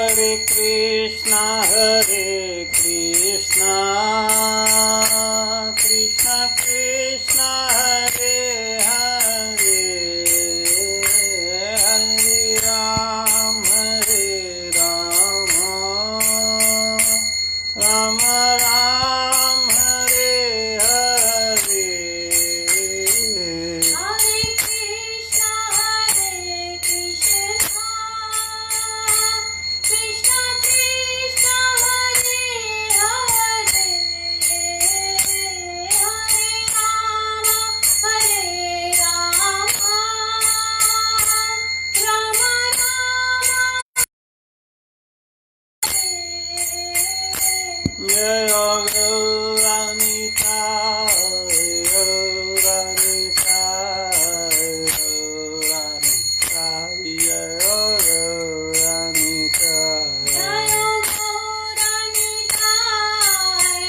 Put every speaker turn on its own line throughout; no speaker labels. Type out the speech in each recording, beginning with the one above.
हरे कृष्णा कृष्णा कृष्णा हरे हरे हरे राम राम राम हरे हरे।
हरे कृष्णा कृष्णा कृष्णा हरे हरे हरे राम राम
जय गौरानीता गौरानीता गौरानीता जय गौरानीता।
जय गौरानीताय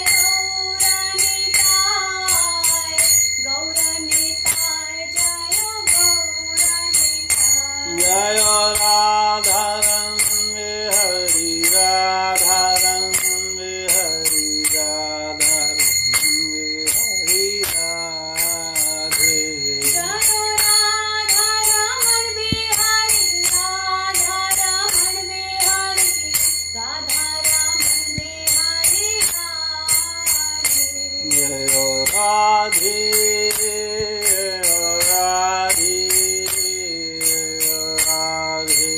गौरानीताय जय गौरानीताय।
जय राधारमण हरि राधारमण हरि राधारमण हरि राधे।
जय राधारमण बिहारी राधारमण बिहारी राधारमण बिहारी राधे।
जय राधे राधे राधे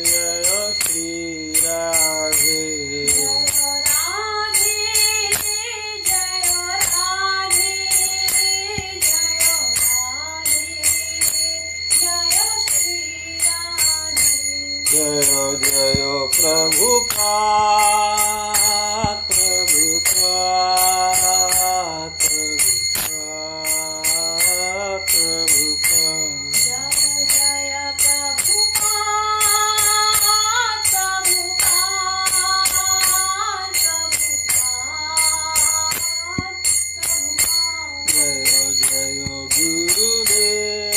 जय श्री राधे।
जय राधे जय राधे जय राधे जय श्री राधे।
जय जय प्रभुपाद प्रभुपाद प्रभुपाद प्रभुपाद।
जय जय प्रभुपाद प्रभुपाद प्रभुपाद।
जय जय गुरुदेव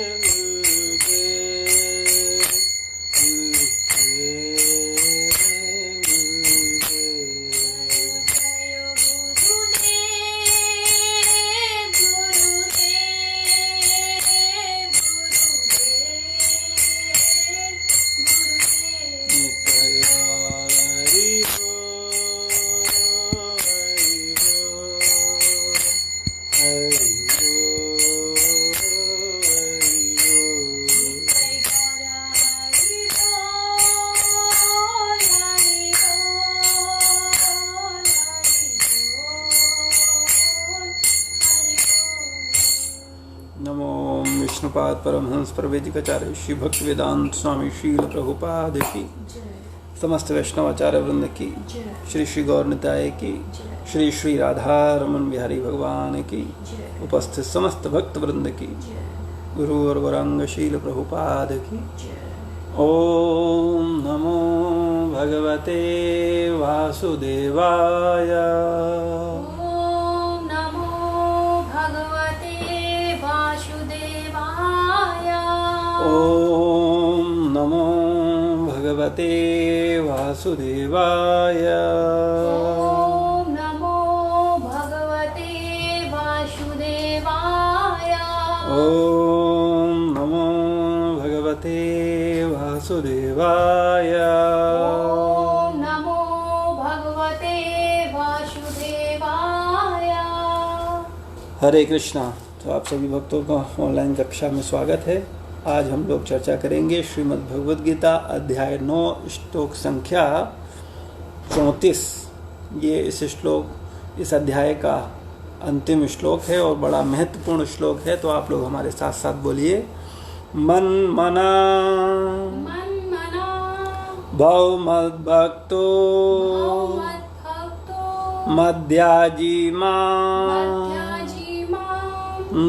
गुरुदेव गुरुदेव।
जय गुरुदेव गुरुदेव गुरुदेव
हरि हरि
जय गौरा हरि बोल हरि बोल हरि बोल हरि बोल।
नमो विष्णुपाद परमहंस प्रवेदिकाचार्य श्री भक्ति वेदांत स्वामी शील प्रभुपाद की, समस्त वैष्णवाचार्य वृंद की, श्री श्री गौर निताय की, श्री श्री राधा रमन बिहारी भगवान की, उपस्थित समस्त भक्त वृंद की, गुरु और गौरांग शील प्रभुपाद की। ओम नमो भगवते वासुदेवाय।
ओम नमो भगवते वासुदेवाय।
ओम नमो भगवते वासुदेवाय।
ओम नमो भगवते वासुदेवाय।
ओम नमो भगवते वासुदेवाय।
ओम नमो भगवते वासुदेवाय।
हरे कृष्णा। तो आप सभी भक्तों का ऑनलाइन कक्षा में स्वागत है। आज हम लोग चर्चा करेंगे श्रीमद् भगवद गीता अध्याय 9 श्लोक संख्या 34। ये इस अध्याय का अंतिम श्लोक है और बड़ा महत्वपूर्ण श्लोक है। तो आप लोग हमारे साथ साथ बोलिए, मन मना
मन मना
भव मद्भक्तो
मद्भक्तो
मद्याजी मां
मध्याजी मां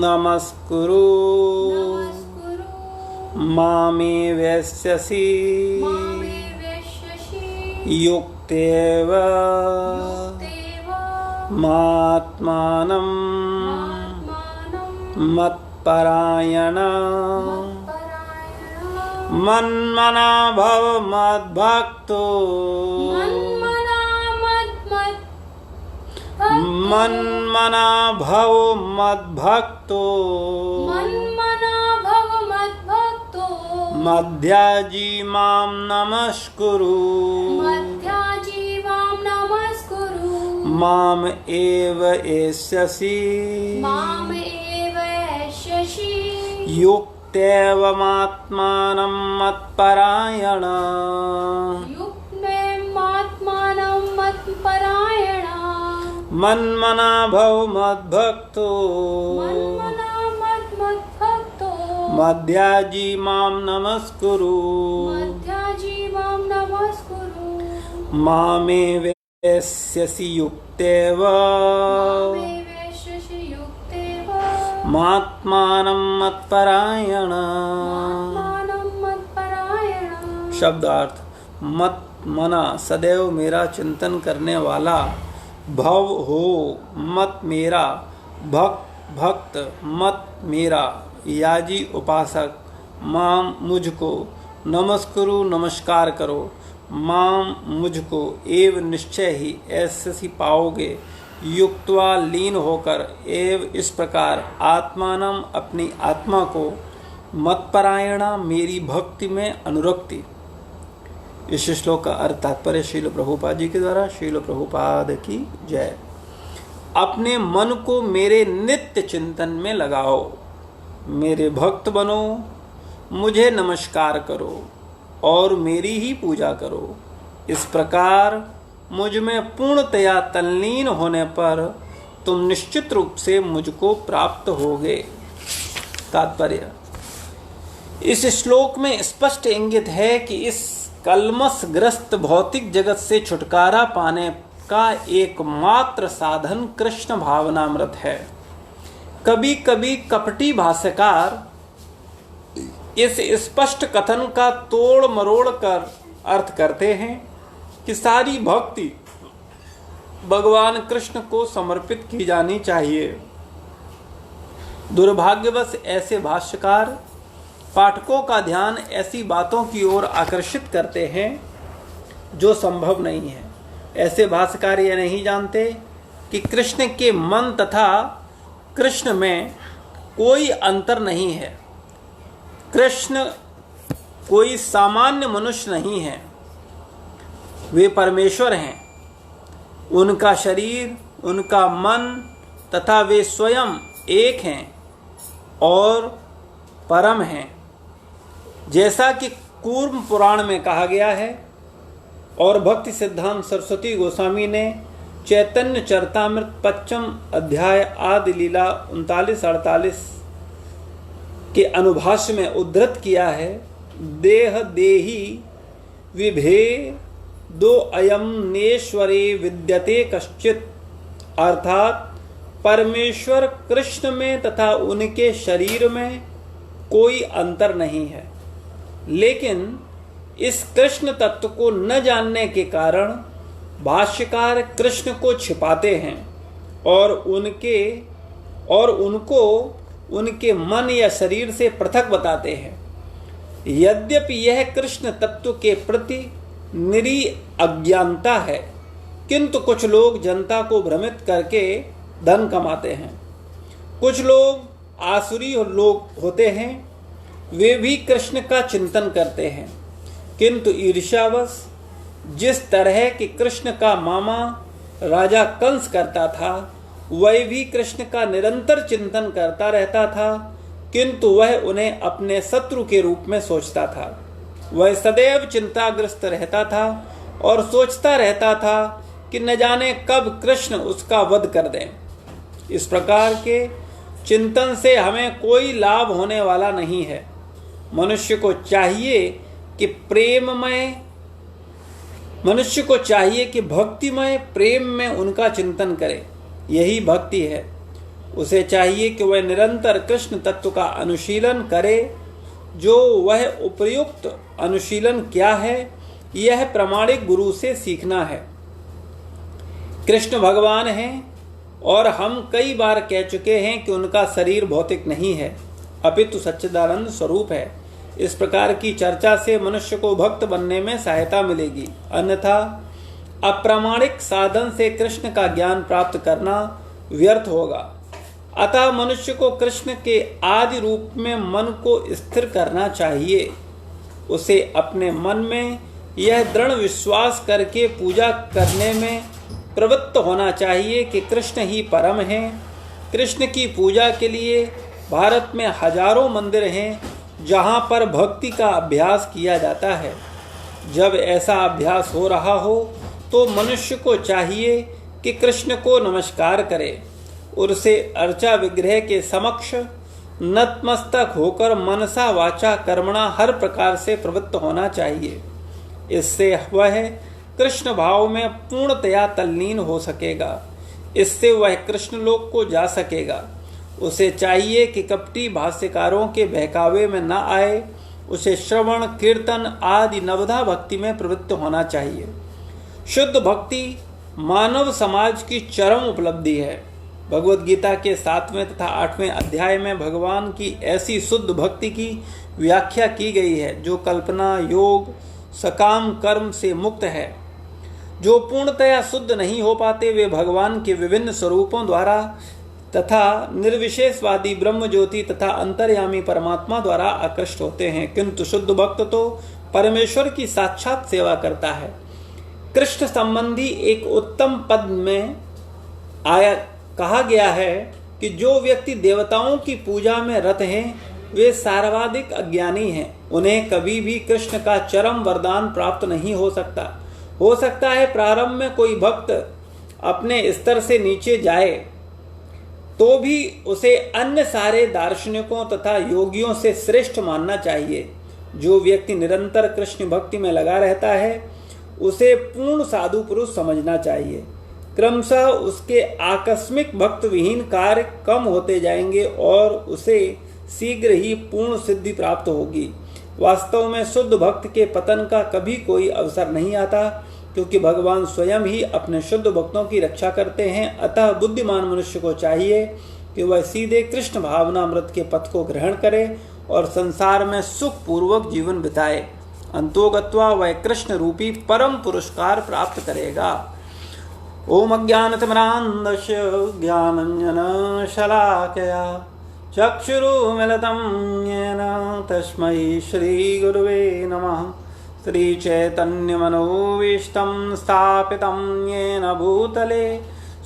नमस्कुरु
नमस्कुरु
मामे वैश्यसि
मामे वैश्यसि
युक्तेव
युक्तेव
मात्मानं
आत्मानं
मत्परायण
मत्परायण
मन्मना भव मद्भक्तो
मन्मना
मन्मना भव मद्भक्तो
मन्मना भव मद्भक्तो
मध्याजी मां नमस्कुरु
मध्याजी मां नमस्कुरु
माम एव एष्यसि
माम एव एष्यसि
युक्तेवमात्मानं मत्परायण
युक्तेमात्मानं मत्परायण
मन्मना भव मद्भक्तो
मन्मना मद्भक्तो
मध्याजी मां नमस्कुरु
मध्याजी मां नमस्कुरु
मामेवेष्यसि युक्तेव
मामेवेष्यसि युक्तेव
मात्मानं मत्परायण।
आत्मानं मत्परायण।
शब्दार्थ मत मना सदैव मेरा चिंतन करने वाला, भव हो मत मेरा, भक्त मत मेरा, याजी उपासक, माम मुझको, नमस्कुरु नमस्कार करो, माम मुझको, एव निश्चय ही, ऐसे पाओगे, युक्त्वा लीन होकर, एव इस प्रकार, आत्मानम अपनी आत्मा को, मत्परायणा मेरी भक्ति में अनुरक्ति। इस श्लोक का अर्थ तात्पर्य श्रील प्रभुपाद जी के द्वारा। श्रील प्रभुपाद की जय। अपने मन को मेरे नित्य चिंतन में लगाओ, मेरे भक्त बनो, मुझे नमस्कार करो और मेरी ही पूजा करो। इस प्रकार मुझ में पूर्णतया तल्लीन होने पर तुम निश्चित रूप से मुझको प्राप्त होगे। तात्पर्य इस श्लोक में स्पष्ट इंगित है कि इस कल्मषग्रस्त भौतिक जगत से छुटकारा पाने का एकमात्र साधन कृष्ण भावनामृत है। कभी कभी कपटी भाष्यकार इस स्पष्ट कथन का तोड़ मरोड़ कर अर्थ करते हैं कि सारी भक्ति भगवान कृष्ण को समर्पित की जानी चाहिए। दुर्भाग्यवश ऐसे भाष्यकार पाठकों का ध्यान ऐसी बातों की ओर आकर्षित करते हैं जो संभव नहीं है। ऐसे भाष्यकार यह नहीं जानते कि कृष्ण के मन तथा कृष्ण में कोई अंतर नहीं है। कृष्ण कोई सामान्य मनुष्य नहीं है, वे परमेश्वर हैं। उनका शरीर, उनका मन तथा वे स्वयं एक हैं और परम हैं। जैसा कि कूर्म पुराण में कहा गया है और भक्ति सिद्धांत सरस्वती गोस्वामी ने चैतन्य चरितामृत 5 अध्याय आदि लीला 39-48 के अनुभाष्य में उद्धृत किया है। देह देही विभेदो अयम नेश्वरे विद्यते कश्चित, अर्थात परमेश्वर कृष्ण में तथा उनके शरीर में कोई अंतर नहीं है। लेकिन इस कृष्ण तत्व को न जानने के कारण भाष्यकार कृष्ण को छिपाते हैं और उनको उनके मन या शरीर से पृथक बताते हैं। यद्यपि यह कृष्ण तत्व के प्रति निरी अज्ञानता है, किंतु कुछ लोग जनता को भ्रमित करके धन कमाते हैं। कुछ लोग आसुरी लोग होते हैं, वे भी कृष्ण का चिंतन करते हैं, किंतु ईर्ष्यावश जिस तरह कि कृष्ण का मामा राजा कंस करता था, वह भी कृष्ण का निरंतर चिंतन करता रहता था, किंतु वह उन्हें अपने शत्रु के रूप में सोचता था। वह सदैव चिंताग्रस्त रहता था और सोचता रहता था कि न जाने कब कृष्ण उसका वध कर दें। इस प्रकार के चिंतन से हमें कोई लाभ होने वाला नहीं है। मनुष्य को चाहिए कि भक्तिमय प्रेम में उनका चिंतन करे, यही भक्ति है। उसे चाहिए कि वह निरंतर कृष्ण तत्व का अनुशीलन करे। जो वह उपयुक्त अनुशीलन क्या है, यह प्रामाणिक गुरु से सीखना है। कृष्ण भगवान हैं और हम कई बार कह चुके हैं कि उनका शरीर भौतिक नहीं है, अपितु सच्चिदानंद स्वरूप है। इस प्रकार की चर्चा से मनुष्य को भक्त बनने में सहायता मिलेगी, अन्यथा अप्रामाणिक साधन से कृष्ण का ज्ञान प्राप्त करना व्यर्थ होगा। अतः मनुष्य को कृष्ण के आदि रूप में मन को स्थिर करना चाहिए। उसे अपने मन में यह दृढ़ विश्वास करके पूजा करने में प्रवृत्त होना चाहिए कि कृष्ण ही परम हैं। कृष्ण की पूजा के लिए भारत में हजारों मंदिर हैं जहाँ पर भक्ति का अभ्यास किया जाता है। जब ऐसा अभ्यास हो रहा हो तो मनुष्य को चाहिए कि कृष्ण को नमस्कार करे और उसे अर्चा विग्रह के समक्ष नतमस्तक होकर मनसा वाचा कर्मणा हर प्रकार से प्रवृत्त होना चाहिए। इससे वह कृष्ण भाव में पूर्णतया तल्लीन हो सकेगा। इससे वह कृष्ण लोक को जा सकेगा। उसे चाहिए कि कपटी भाष्यकारों के बहकावे में न आए। उसे श्रवण कीर्तन आदि नवधा भक्ति में प्रवृत्त होना चाहिए। शुद्ध भक्ति मानव समाज की चरम उपलब्धि है। भगवद गीता के 7वें तथा 8वें अध्याय में भगवान की ऐसी शुद्ध भक्ति की व्याख्या की गई है जो कल्पना, योग, सकाम कर्म से मुक्त है। जो पूर्णतया शुद्ध नहीं हो पाते वे भगवान के विभिन्न स्वरूपों द्वारा तथा निर्विशेषवादी ब्रह्म ज्योति तथा अंतर्यामी परमात्मा द्वारा आकृष्ट होते हैं, किंतु शुद्ध भक्त तो परमेश्वर की साक्षात सेवा करता है। कृष्ण संबंधी एक उत्तम पद में आया कहा गया है कि जो व्यक्ति देवताओं की पूजा में रत हैं वे सर्वाधिक अज्ञानी हैं। उन्हें कभी भी कृष्ण का चरम वरदान प्राप्त नहीं हो सकता। हो सकता है प्रारंभ में कोई भक्त अपने स्तर से नीचे जाए तो भी उसे अन्य सारे दार्शनिकों तथा योगियों से श्रेष्ठ मानना चाहिए। जो व्यक्ति निरंतर कृष्ण भक्ति में लगा रहता है उसे पूर्ण साधु पुरुष समझना चाहिए। क्रमशः उसके आकस्मिक भक्त विहीन कार्य कम होते जाएंगे और उसे शीघ्र ही पूर्ण सिद्धि प्राप्त होगी। वास्तव में शुद्ध भक्त के पतन का कभी कोई अवसर नहीं आता, क्योंकि भगवान स्वयं ही अपने शुद्ध भक्तों की रक्षा करते हैं। अतः बुद्धिमान मनुष्य को चाहिए कि वह सीधे कृष्ण भावनामृत के पथ को ग्रहण करे और संसार में सुख पूर्वक जीवन बिताए। अंतोगत्वा वह कृष्ण रूपी परम पुरस्कार प्राप्त करेगा। ओम अज्ञानतिमिरान्धस्य ज्ञानाञ्जनशलाकया चक्षुरुन्मीलितं येन तस्मै श्रीगुरुवे नमः। श्रीचैतन्यमनोभीष्टं स्थापितं येन भूतले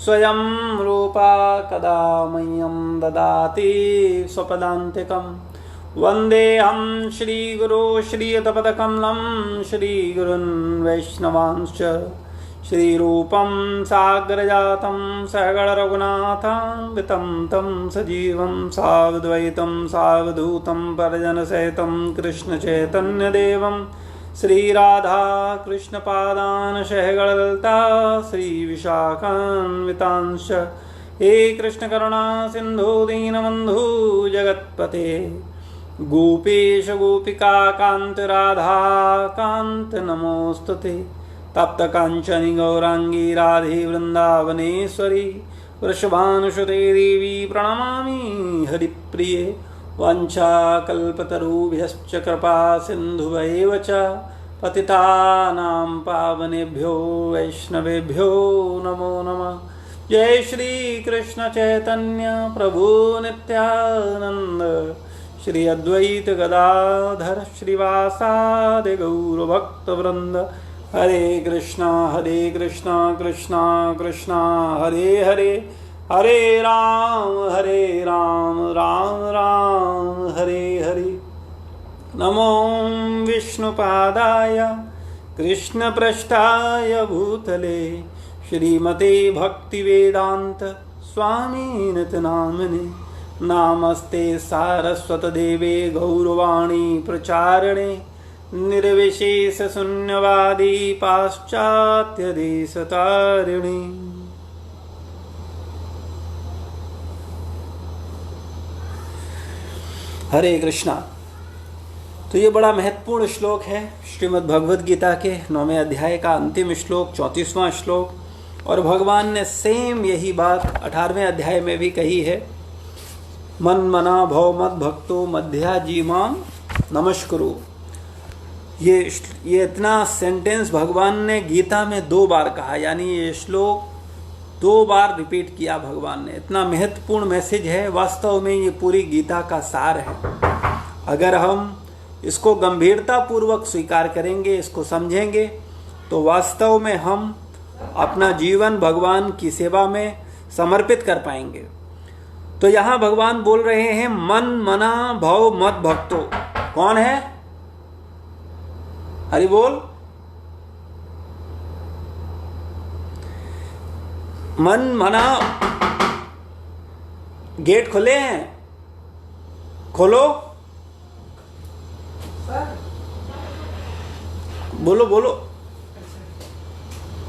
स्वयं रूपा कदा मह्यं ददाति स्वपदान्तिकम्। वन्देऽहं श्रीगुरो श्रीयुतपदकमलं श्रीगुरुन् वैष्णवांश्च श्रीरूपं साग्रजातं सहगणरघुनाथान्वितं तं सजीवं सावद्वैतं सावधूतं परिजनसहितं कृष्णचैतन्यदेवं श्रीराधा कृष्णपादान् सहगणललिता श्रीविशाखान्वितांश्च। हे कृष्णकरुणा सिन्धु दीनबन्धु जगत्पते गोपेश गोपिका कान्त राधा कान्त नमोस्तुते। तप्त कांचनी गौरांगी राधे वृंदावनेश्वरी वृषभानुसुते देवी प्रणमामि हरिप्रिये। वाञ्छाकल्पतरुभ्यश्च कृपा सिन्धुभैव च पतितानां पावनेभ्यो वैष्णवेभ्यो नमो नमः। जय श्री कृष्ण चैतन्य प्रभु नित्यानंद श्री अद्वैत गदाधर श्रीवासादि गौरभक्तवृंद। हरे कृष्णा कृष्णा कृष्णा हरे हरे, हरे राम राम राम हरे हरे। नमो विष्णुपादाय कृष्णपृष्ठाय भूतले श्रीमते भक्तिवेदांत स्वामिनिति नामिने। नामस्ते सारस्वतदेवे गौरवाणी प्रचारिणे निर्विशेष शून्यवादी पाश्चात्य देशतारिणी। हरे कृष्णा। तो ये बड़ा महत्वपूर्ण श्लोक है श्रीमद् भगवद गीता के 9वें अध्याय का अंतिम श्लोक, 34वां श्लोक। और भगवान ने सेम यही बात 18वें अध्याय में भी कही है। मन मना भव मद भक्तो मध्या जीमाम नमस्कुरु। ये इतना सेंटेंस भगवान ने गीता में 2 बार कहा, यानी ये श्लोक 2 बार रिपीट किया भगवान ने। इतना महत्वपूर्ण मैसेज है, वास्तव में ये पूरी गीता का सार है। अगर हम इसको गंभीरता पूर्वक स्वीकार करेंगे, इसको समझेंगे, तो वास्तव में हम अपना जीवन भगवान की सेवा में समर्पित कर पाएंगे। तो यहाँ भगवान बोल रहे हैं मन मना भव मत भक्तो। कौन है? हरि बोल। मन मना, गेट खुले हैं, खोलो, बोलो बोलो।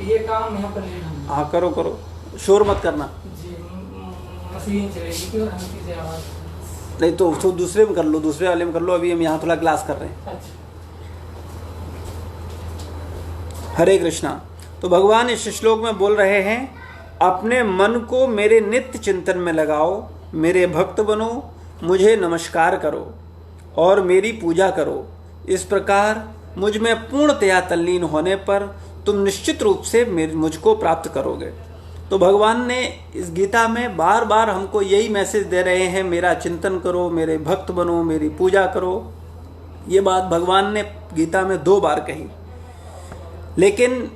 ये काम यहाँ पर लेना।
हाँ करो करो, शोर मत करना।
जी, मशीन चलेगी कि और हल्की से आवाज।
नहीं तो दूसरे में कर लो, दूसरे वाले में कर लो। अभी हम यहाँ थोड़ा क्लास कर रहे हैं।
अच्छा।
हरे कृष्णा। तो भगवान इस श्लोक में बोल रहे हैं अपने मन को मेरे नित्य चिंतन में लगाओ, मेरे भक्त बनो, मुझे नमस्कार करो और मेरी पूजा करो। इस प्रकार मुझ में पूर्णतया तल्लीन होने पर तुम निश्चित रूप से मुझको प्राप्त करोगे। तो भगवान ने इस गीता में बार बार हमको यही मैसेज दे रहे हैं, मेरा चिंतन करो, मेरे भक्त बनो, मेरी पूजा करो। ये बात भगवान ने गीता में 2 बार कही। लेकिन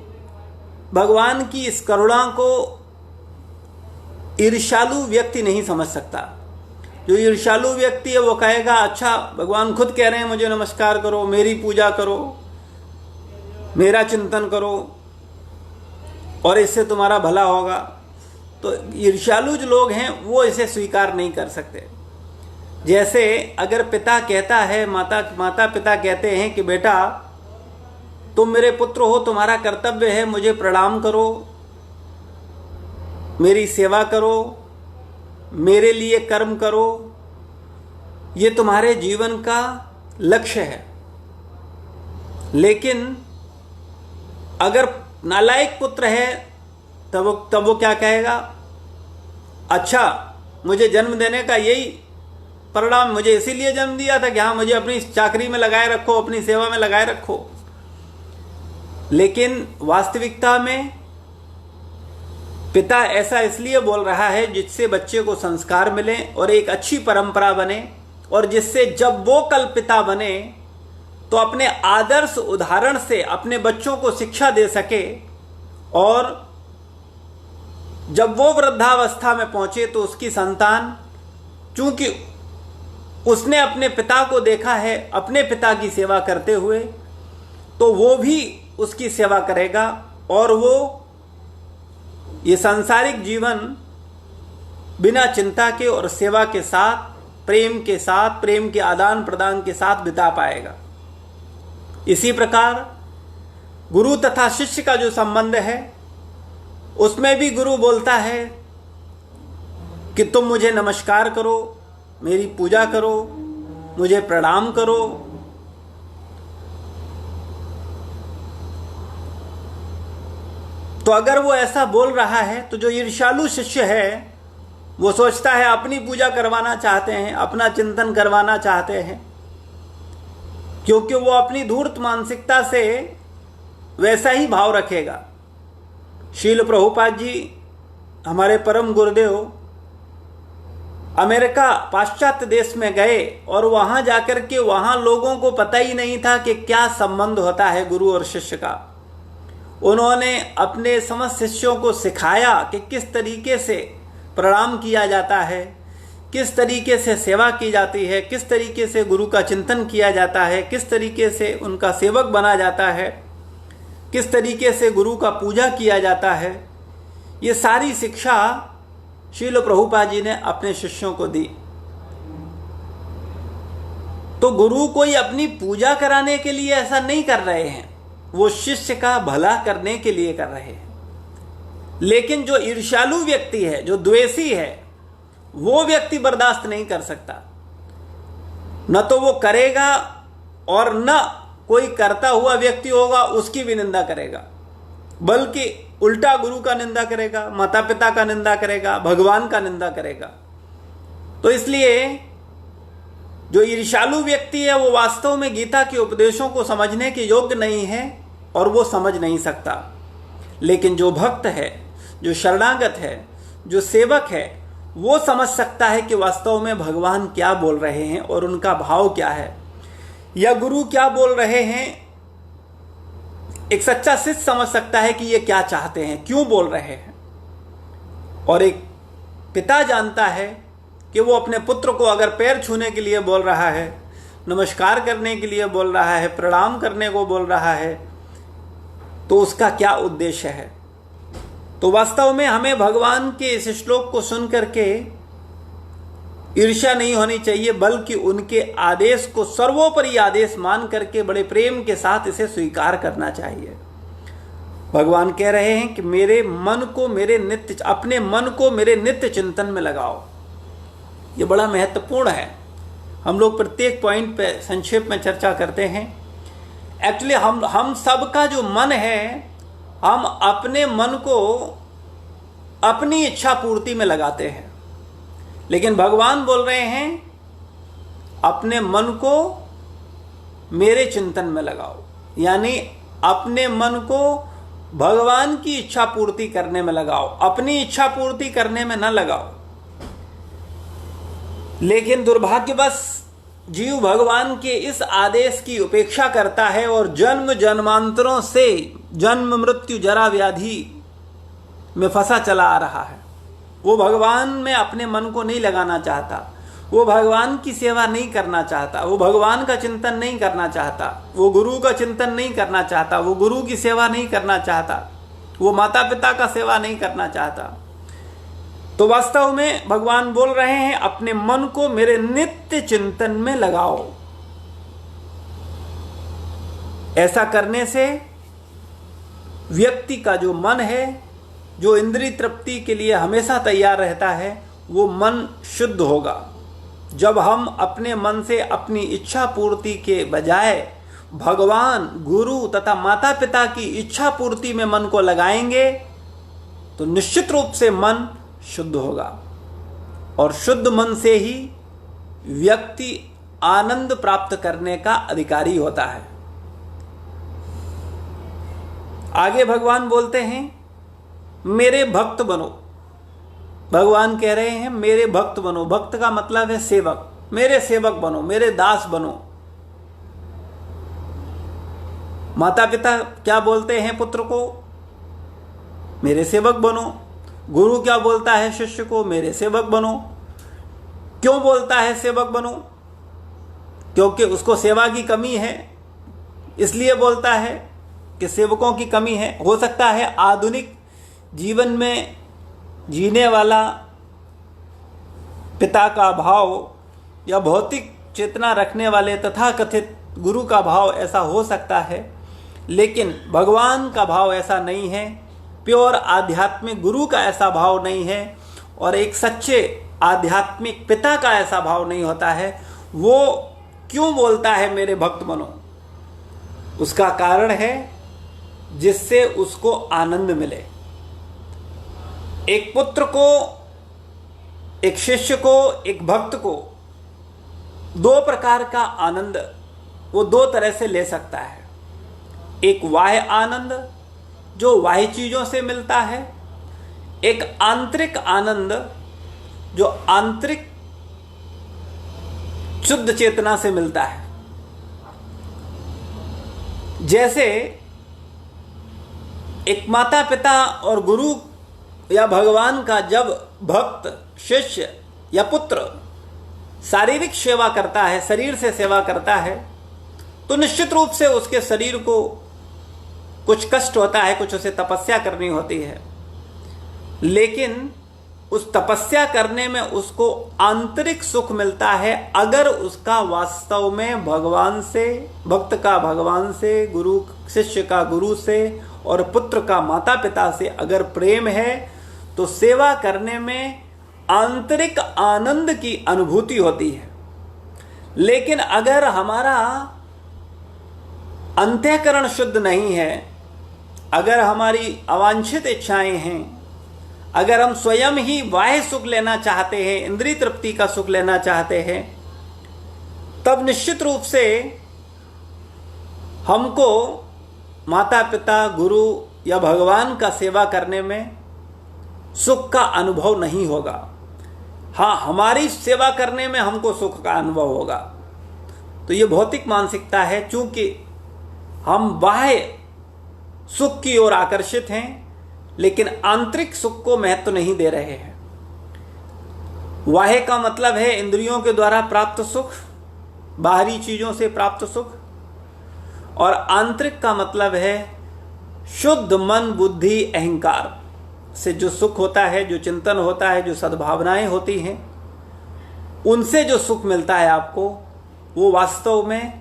भगवान की इस करुणा को ईर्ष्यालु व्यक्ति नहीं समझ सकता। जो ईर्ष्यालु व्यक्ति है वो कहेगा अच्छा भगवान खुद कह रहे हैं मुझे नमस्कार करो, मेरी पूजा करो, मेरा चिंतन करो और इससे तुम्हारा भला होगा। तो ईर्ष्यालु जो लोग हैं वो इसे स्वीकार नहीं कर सकते। जैसे अगर पिता कहता है, माता पिता कहते हैं कि बेटा तुम मेरे पुत्र हो, तुम्हारा कर्तव्य है मुझे प्रणाम करो, मेरी सेवा करो, मेरे लिए कर्म करो, ये तुम्हारे जीवन का लक्ष्य है। लेकिन अगर नालायक पुत्र है तब वो क्या कहेगा? अच्छा मुझे जन्म देने का यही परिणाम, मुझे इसीलिए जन्म दिया था कि हाँ मुझे अपनी चाकरी में लगाए रखो, अपनी सेवा में लगाए रखो। लेकिन वास्तविकता में पिता ऐसा इसलिए बोल रहा है जिससे बच्चे को संस्कार मिले और एक अच्छी परंपरा बने, और जिससे जब वो कल पिता बने तो अपने आदर्श उदाहरण से अपने बच्चों को शिक्षा दे सके, और जब वो वृद्धावस्था में पहुंचे तो उसकी संतान, चूंकि उसने अपने पिता को देखा है अपने पिता की सेवा करते हुए, तो वो भी उसकी सेवा करेगा और वो ये सांसारिक जीवन बिना चिंता के और सेवा के साथ, प्रेम के साथ, प्रेम के आदान प्रदान के साथ बिता पाएगा। इसी प्रकार गुरु तथा शिष्य का जो संबंध है उसमें भी गुरु बोलता है कि तुम मुझे नमस्कार करो, मेरी पूजा करो, मुझे प्रणाम करो। तो अगर वो ऐसा बोल रहा है तो जो ईर्ष्यालु शिष्य है वो सोचता है अपनी पूजा करवाना चाहते हैं, अपना चिंतन करवाना चाहते हैं, क्योंकि वो अपनी धूर्त मानसिकता से वैसा ही भाव रखेगा। शील प्रभुपाद जी हमारे परम गुरुदेव अमेरिका पाश्चात्य देश में गए और वहां जाकर के वहां लोगों को पता ही नहीं था कि क्या संबंध होता है गुरु और शिष्य का। उन्होंने अपने समस्त शिष्यों को सिखाया कि किस तरीके से प्रणाम किया जाता है, किस तरीके से सेवा की जाती है, किस तरीके से गुरु का चिंतन किया जाता है, किस तरीके से उनका सेवक बना जाता है, किस तरीके से गुरु का पूजा किया जाता है। ये सारी शिक्षा शील प्रभुपाद जी ने अपने शिष्यों को दी। तो गुरु कोई अपनी पूजा कराने के लिए ऐसा नहीं कर रहे हैं, वो शिष्य का भला करने के लिए कर रहे हैं। लेकिन जो ईर्ष्यालु व्यक्ति है, जो द्वेषी है, वो व्यक्ति बर्दाश्त नहीं कर सकता। न तो वो करेगा और न कोई करता हुआ व्यक्ति होगा उसकी भी निंदा करेगा, बल्कि उल्टा गुरु का निंदा करेगा, माता पिता का निंदा करेगा, भगवान का निंदा करेगा। तो इसलिए जो ईर्ष्यालु व्यक्ति है वो वास्तव में गीता के उपदेशों को समझने के योग्य नहीं है और वो समझ नहीं सकता। लेकिन जो भक्त है, जो शरणागत है, जो सेवक है, वो समझ सकता है कि वास्तव में भगवान क्या बोल रहे हैं और उनका भाव क्या है, या गुरु क्या बोल रहे हैं। एक सच्चा शिष्य समझ सकता है कि ये क्या चाहते हैं, क्यों बोल रहे हैं। और एक पिता जानता है कि वो अपने पुत्र को अगर पैर छूने के लिए बोल रहा है, नमस्कार करने के लिए बोल रहा है, प्रणाम करने को बोल रहा है, तो उसका क्या उद्देश्य है। तो वास्तव में हमें भगवान के इस श्लोक को सुन करके ईर्ष्या नहीं होनी चाहिए, बल्कि उनके आदेश को सर्वोपरि आदेश मान करके बड़े प्रेम के साथ इसे स्वीकार करना चाहिए। भगवान कह रहे हैं कि मेरे मन को अपने मन को मेरे नित्य चिंतन में लगाओ। ये बड़ा महत्वपूर्ण है। हम लोग प्रत्येक पॉइंट पे संक्षेप में चर्चा करते हैं। एक्चुअली हम सबका जो मन है, हम अपने मन को अपनी इच्छा पूर्ति में लगाते हैं, लेकिन भगवान बोल रहे हैं अपने मन को मेरे चिंतन में लगाओ, यानी अपने मन को भगवान की इच्छा पूर्ति करने में लगाओ, अपनी इच्छा पूर्ति करने में न लगाओ। लेकिन दुर्भाग्यवश जीव भगवान के इस आदेश की उपेक्षा करता है और जन्म जन्मांतरों से जन्म मृत्यु जरा व्याधि में फंसा चला आ रहा है। वो भगवान में अपने मन को नहीं लगाना चाहता, वो भगवान की सेवा नहीं करना चाहता, वो भगवान का चिंतन नहीं करना चाहता, वो गुरु का चिंतन नहीं करना चाहता, वो गुरु की सेवा नहीं करना चाहता, वो माता पिता का सेवा नहीं करना चाहता। तो वास्तव में भगवान बोल रहे हैं अपने मन को मेरे नित्य चिंतन में लगाओ। ऐसा करने से व्यक्ति का जो मन है, जो इंद्रिय तृप्ति के लिए हमेशा तैयार रहता है, वो मन शुद्ध होगा। जब हम अपने मन से अपनी इच्छा पूर्ति के बजाय भगवान, गुरु तथा माता पिता की इच्छा पूर्ति में मन को लगाएंगे तो निश्चित रूप से मन शुद्ध होगा। और शुद्ध मन से ही व्यक्ति आनंद प्राप्त करने का अधिकारी होता है। आगे भगवान बोलते हैं मेरे भक्त बनो। भगवान कह रहे हैं मेरे भक्त बनो। भक्त का मतलब है सेवक। मेरे सेवक बनो, मेरे दास बनो। माता पिता क्या बोलते हैं पुत्र को? मेरे सेवक बनो। गुरु क्या बोलता है शिष्य को? मेरे सेवक बनो। क्यों बोलता है सेवक बनो? क्योंकि उसको सेवा की कमी है, इसलिए बोलता है कि सेवकों की कमी है। हो सकता है आधुनिक जीवन में जीने वाला पिता का भाव या भौतिक चेतना रखने वाले तथाकथित गुरु का भाव ऐसा हो सकता है, लेकिन भगवान का भाव ऐसा नहीं है। प्योर आध्यात्मिक गुरु का ऐसा भाव नहीं है और एक सच्चे आध्यात्मिक पिता का ऐसा भाव नहीं होता है। वो क्यों बोलता है मेरे भक्त बनो? उसका कारण है जिससे उसको आनंद मिले। एक पुत्र को, एक शिष्य को, एक भक्त को दो प्रकार का आनंद वो दो तरह से ले सकता है। एक बाह्य आनंद जो बाह्य चीजों से मिलता है, एक आंतरिक आनंद जो आंतरिक शुद्ध चेतना से मिलता है। जैसे एक माता पिता और गुरु या भगवान का जब भक्त, शिष्य या पुत्र शारीरिक सेवा करता है, शरीर से सेवा करता है, तो निश्चित रूप से उसके शरीर को कुछ कष्ट होता है, कुछ उसे तपस्या करनी होती है, लेकिन उस तपस्या करने में उसको आंतरिक सुख मिलता है अगर उसका वास्तव में भगवान से, भक्त का भगवान से, गुरु शिष्य का गुरु से और पुत्र का माता पिता से अगर प्रेम है तो सेवा करने में आंतरिक आनंद की अनुभूति होती है। लेकिन अगर हमारा अंतःकरण शुद्ध नहीं है, अगर हमारी अवांछित इच्छाएं हैं, अगर हम स्वयं ही बाह्य सुख लेना चाहते हैं, इंद्रिय तृप्ति का सुख लेना चाहते हैं, तब निश्चित रूप से हमको माता पिता, गुरु या भगवान का सेवा करने में सुख का अनुभव नहीं होगा। हाँ, हमारी सेवा करने में हमको सुख का अनुभव होगा। तो ये भौतिक मानसिकता है, चूंकि हम बाह्य सुख की ओर आकर्षित हैं लेकिन आंतरिक सुख को महत्व नहीं दे रहे हैं। बाह्य का मतलब है इंद्रियों के द्वारा प्राप्त सुख, बाहरी चीजों से प्राप्त सुख, और आंतरिक का मतलब है शुद्ध मन, बुद्धि, अहंकार से जो सुख होता है, जो चिंतन होता है, जो सद्भावनाएं होती हैं, उनसे जो सुख मिलता है आपको, वो वास्तव में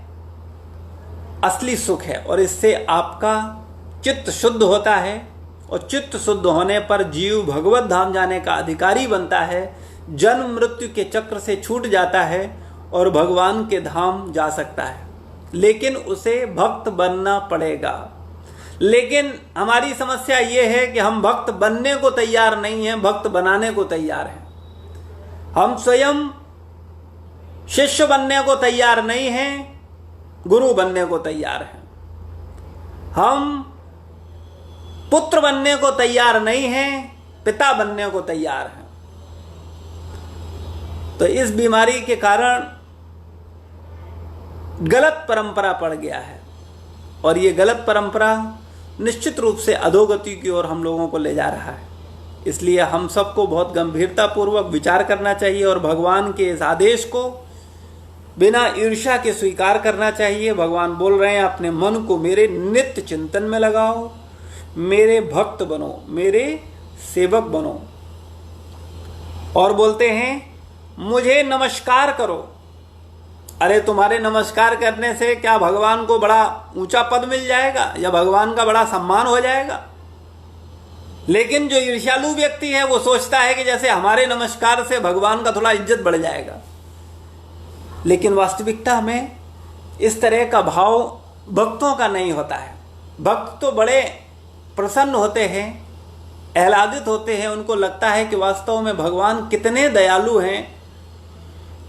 असली सुख है। और इससे आपका चित्त शुद्ध होता है, और चित्त शुद्ध होने पर जीव भगवत धाम जाने का अधिकारी बनता है, जन्म मृत्यु के चक्र से छूट जाता है और भगवान के धाम जा सकता है। लेकिन उसे भक्त बनना पड़ेगा। लेकिन हमारी समस्या ये है कि हम भक्त बनने को तैयार नहीं हैं, भक्त बनाने को तैयार हैं। हम स्वयं शिष्य बनने को तैयार नहीं हैं, गुरु बनने को तैयार हैं। हम पुत्र बनने को तैयार नहीं हैं, पिता बनने को तैयार हैं। तो इस बीमारी के कारण गलत परंपरा पड़ गया है, और ये गलत परंपरा निश्चित रूप से अधोगति की ओर हम लोगों को ले जा रहा है। इसलिए हम सबको बहुत गंभीरतापूर्वक विचार करना चाहिए और भगवान के इस आदेश को बिना ईर्ष्या के स्वीकार करना चाहिए। भगवान बोल रहे हैं, अपने मन को मेरे नित्य चिंतन में लगाओ, मेरे भक्त बनो, मेरे सेवक बनो। और बोलते हैं, मुझे नमस्कार करो। अरे तुम्हारे नमस्कार करने से क्या भगवान को बड़ा ऊंचा पद मिल जाएगा या भगवान का बड़ा सम्मान हो जाएगा? लेकिन जो ईर्ष्यालु व्यक्ति है वो सोचता है कि जैसे हमारे नमस्कार से भगवान का थोड़ा इज्जत बढ़ जाएगा। लेकिन वास्तविकता में इस तरह का भाव भक्तों का नहीं होता है। भक्त तो बड़े प्रसन्न होते हैं, आह्लादित होते हैं। उनको लगता है कि वास्तव में भगवान कितने दयालु हैं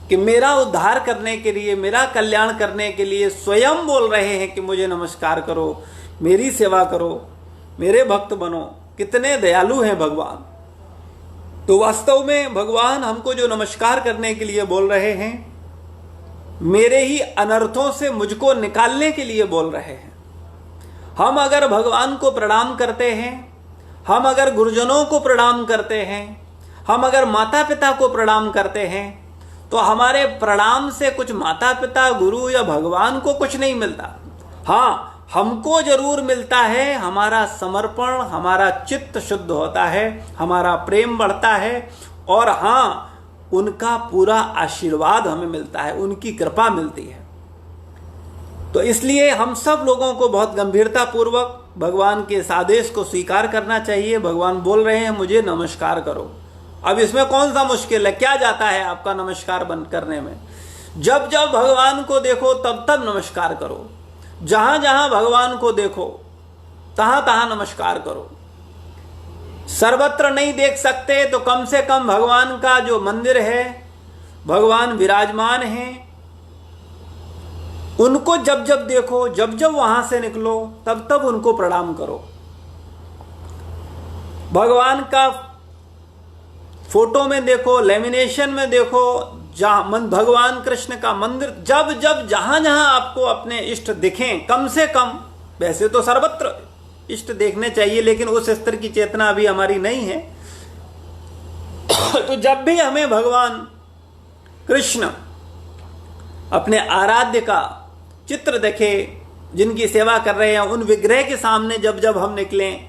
कि मेरा उद्धार करने के लिए, मेरा कल्याण करने के लिए स्वयं बोल रहे हैं कि मुझे नमस्कार करो, मेरी सेवा करो, मेरे भक्त बनो। कितने दयालु हैं भगवान। तो वास्तव में भगवान हमको जो नमस्कार करने के लिए बोल रहे हैं, मेरे ही अनर्थों से मुझको निकालने के लिए बोल रहे हैं। हम अगर भगवान को प्रणाम करते हैं, हम अगर गुरुजनों को प्रणाम करते हैं, हम अगर माता पिता को प्रणाम करते हैं, तो हमारे प्रणाम से कुछ माता पिता, गुरु या भगवान को कुछ नहीं मिलता। हाँ, हमको जरूर मिलता है हमारा समर्पण, हमारा चित्त शुद्ध होता है, हमारा प्रेम बढ़ता है, और हाँ, उनका पूरा आशीर्वाद हमें मिलता है, उनकी कृपा मिलती है। तो इसलिए हम सब लोगों को बहुत गंभीरता पूर्वक भगवान के इस आदेश को स्वीकार करना चाहिए। भगवान बोल रहे हैं, मुझे नमस्कार करो। अब इसमें कौन सा मुश्किल है? क्या जाता है आपका नमस्कार बंद करने में? जब जब भगवान को देखो तब तब नमस्कार करो। जहां जहां भगवान को देखो तहां तहां नमस्कार करो। सर्वत्र नहीं देख सकते तो कम से कम भगवान का जो मंदिर है, भगवान विराजमान हैं, उनको जब जब देखो, जब जब वहां से निकलो, तब तब उनको प्रणाम करो। भगवान का फोटो में देखो, लेमिनेशन में देखो, भगवान कृष्ण का मंदिर, जब जब जहां जहां आपको अपने इष्ट दिखें, कम से कम, वैसे तो सर्वत्र इष्ट देखने चाहिए, लेकिन उस स्तर की चेतना अभी हमारी नहीं है। तो जब भी हमें भगवान कृष्ण अपने आराध्य का चित्र देखे, जिनकी सेवा कर रहे हैं, उन विग्रह के सामने जब जब हम निकलें,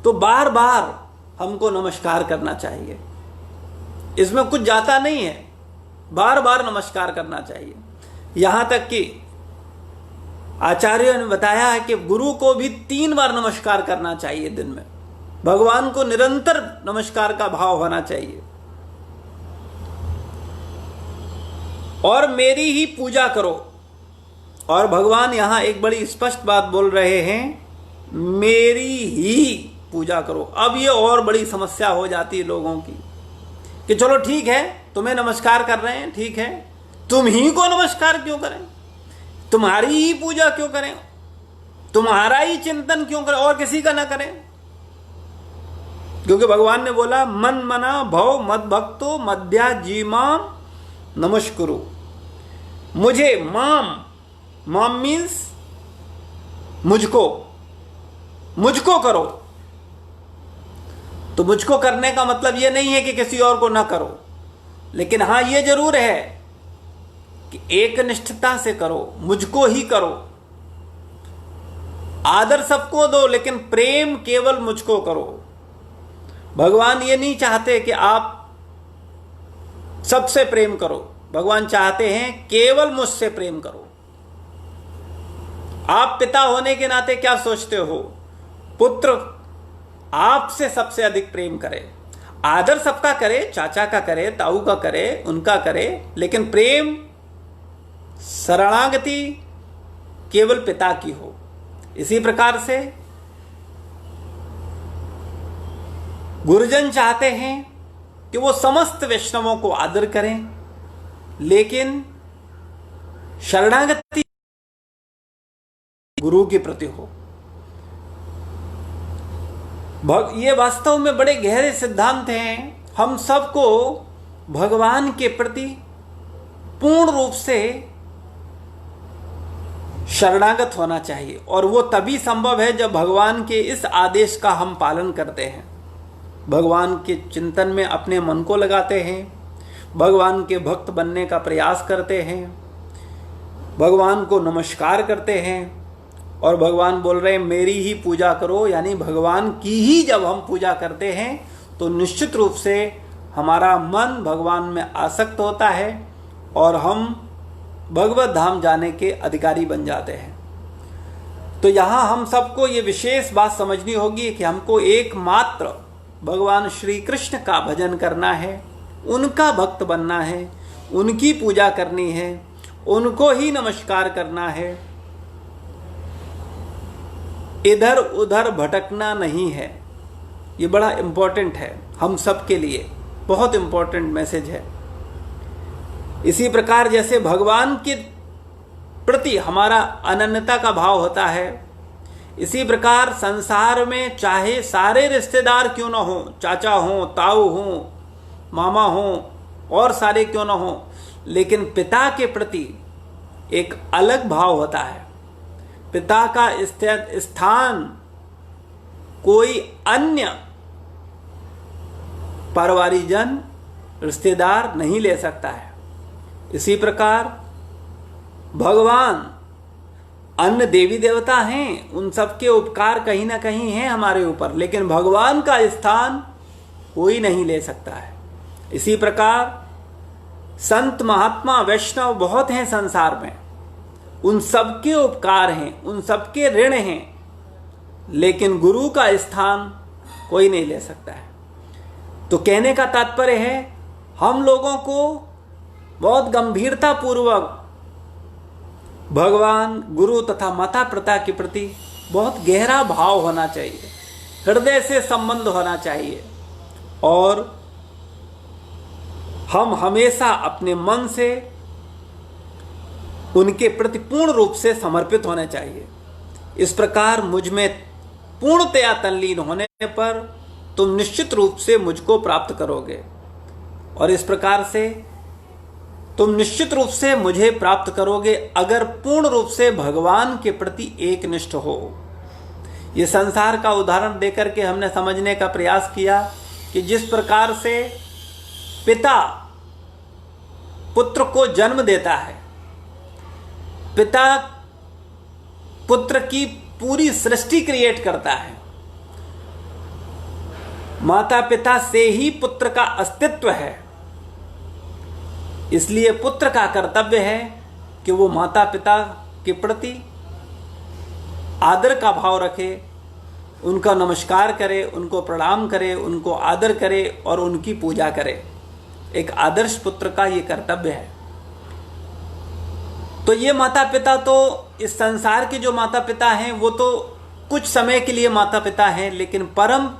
तो बार बार हमको नमस्कार करना चाहिए। इसमें कुछ जाता नहीं है, बार बार नमस्कार करना चाहिए। यहां तक कि आचार्यों ने बताया है कि गुरु को भी 3 बार नमस्कार करना चाहिए दिन में। भगवान को निरंतर नमस्कार का भाव होना चाहिए। और मेरी ही पूजा करो। और भगवान यहां एक बड़ी स्पष्ट बात बोल रहे हैं, मेरी ही पूजा करो। अब ये और बड़ी समस्या हो जाती है लोगों की कि चलो ठीक है, तुम्हें नमस्कार कर रहे हैं, ठीक है, तुम ही को नमस्कार क्यों करें, तुम्हारी ही पूजा क्यों करें, तुम्हारा ही चिंतन क्यों करें और किसी का ना करें। क्योंकि भगवान ने बोला मन मना भव मद भक्तो मध्या जीमाम नमस्कुरु। मुझे माम मीन्स मुझको करो। तो मुझको करने का मतलब यह नहीं है कि किसी और को ना करो, लेकिन हां यह जरूर है कि एक निष्ठता से करो, मुझको ही करो। आदर सबको दो लेकिन प्रेम केवल मुझको करो। भगवान ये नहीं चाहते कि आप सबसे प्रेम करो, भगवान चाहते हैं केवल मुझसे प्रेम करो। आप पिता होने के नाते क्या सोचते हो, पुत्र आपसे सबसे अधिक प्रेम करे, आदर सबका करे, चाचा का करे, ताऊ का करे, उनका करे, लेकिन प्रेम शरणागति केवल पिता की हो। इसी प्रकार से गुरुजन चाहते हैं कि वो समस्त वैष्णवों को आदर करें, लेकिन शरणागति गुरु के प्रति हो। ये वास्तव में बड़े गहरे सिद्धांत हैं। हम सबको भगवान के प्रति पूर्ण रूप से शरणागत होना चाहिए, और वो तभी संभव है जब भगवान के इस आदेश का हम पालन करते हैं, भगवान के चिंतन में अपने मन को लगाते हैं, भगवान के भक्त बनने का प्रयास करते हैं, भगवान को नमस्कार करते हैं। और भगवान बोल रहे हैं मेरी ही पूजा करो, यानी भगवान की ही जब हम पूजा करते हैं तो निश्चित रूप से हमारा मन भगवान में आसक्त होता है और हम भगवत धाम जाने के अधिकारी बन जाते हैं। तो यहाँ हम सबको ये विशेष बात समझनी होगी कि हमको एकमात्र भगवान श्री कृष्ण का भजन करना है, उनका भक्त बनना है, उनकी पूजा करनी है, उनको ही नमस्कार करना है, इधर उधर भटकना नहीं है। ये बड़ा इंपॉर्टेंट है, हम सब के लिए बहुत इंपॉर्टेंट मैसेज है। इसी प्रकार जैसे भगवान के प्रति हमारा अनन्यता का भाव होता है, इसी प्रकार संसार में चाहे सारे रिश्तेदार क्यों ना हो, चाचा हो, ताऊ हो, मामा हो और सारे क्यों ना हो, लेकिन पिता के प्रति एक अलग भाव होता है। पिता का स्थान कोई अन्य परिवारीजन रिश्तेदार नहीं ले सकता है। इसी प्रकार भगवान अन्य देवी देवता हैं, उन सबके उपकार कहीं ना कहीं हैं हमारे ऊपर, लेकिन भगवान का स्थान कोई नहीं ले सकता है। इसी प्रकार संत महात्मा वैष्णव बहुत हैं संसार में, उन सबके उपकार हैं, उन सबके ऋण हैं, लेकिन गुरु का स्थान कोई नहीं ले सकता है। तो कहने का तात्पर्य है हम लोगों को बहुत गंभीरता पूर्वक भगवान, गुरु तथा माता पिता के प्रति बहुत गहरा भाव होना चाहिए, हृदय से संबंध होना चाहिए, और हम हमेशा अपने मन से उनके प्रति पूर्ण रूप से समर्पित होने चाहिए। इस प्रकार मुझ में पूर्णतया तल्लीन होने पर तुम निश्चित रूप से मुझको प्राप्त करोगे, और इस प्रकार से तुम निश्चित रूप से मुझे प्राप्त करोगे अगर पूर्ण रूप से भगवान के प्रति एकनिष्ठ हो। ये संसार का उदाहरण देकर के हमने समझने का प्रयास किया कि जिस प्रकार से पिता पुत्र को जन्म देता है, पिता पुत्र की पूरी सृष्टि क्रिएट करता है, माता पिता से ही पुत्र का अस्तित्व है, इसलिए पुत्र का कर्तव्य है कि वो माता पिता के प्रति आदर का भाव रखे, उनका नमस्कार करे, उनको प्रणाम करे, उनको आदर करे और उनकी पूजा करे। एक आदर्श पुत्र का ये कर्तव्य है। तो ये माता पिता तो इस संसार के जो माता पिता हैं वो तो कुछ समय के लिए माता पिता हैं, लेकिन परम